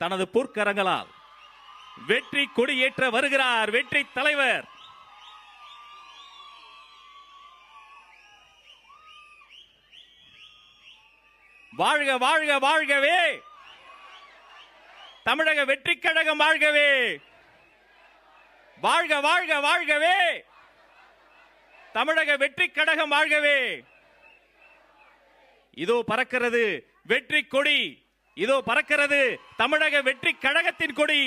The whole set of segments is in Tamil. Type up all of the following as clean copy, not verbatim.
தனது பொற்கரங்களால் வெற்றி கொடியேற்ற வருகிறார் வெற்றி தலைவர். வாழ்க வாழ்க வாழ்கவே, தமிழக வெற்றி கழகம் வாழ்கவே, வாழ்க வாழ்க வாழ்கவே, தமிழக வெற்றி கழகம் வாழ்கவே. இதோ பறக்கிறது வெற்றி கொடி, இதோ பறக்கிறது தமிழக வெற்றி கழகத்தின் கொடி,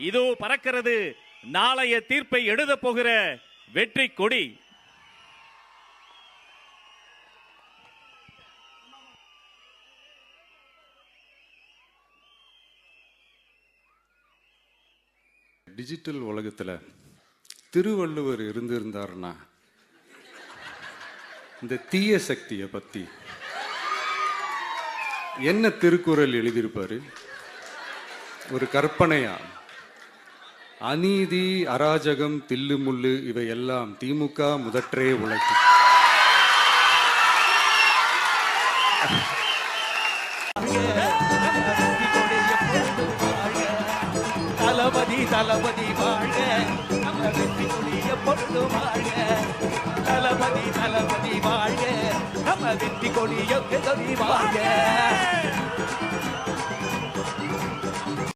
இதோ பறக்கிறது நாளைய தீர்ப்பை எழுத போகிற வெற்றி கொடி. டிஜிட்டல் உலகத்தில் திருவள்ளுவர் இருந்திருந்தாருன்னா இந்த தீய சக்தியை பற்றி என்ன திருக்குறள் எழுதியிருப்பாரு? ஒரு கற்பனையா, அநீதி அராஜகம் தில்லுமுள்ளு இவையெல்லாம் திமுக முதற்றே உழைக்கும். தளபதி தளபதி வாழ்க, நம்ம வெற்றி கொடிய பொண்ணு வாழ்க. தளபதி தளபதி வாழ்க, நம்ம வெற்றி கொடிய கொடி வாழ்க.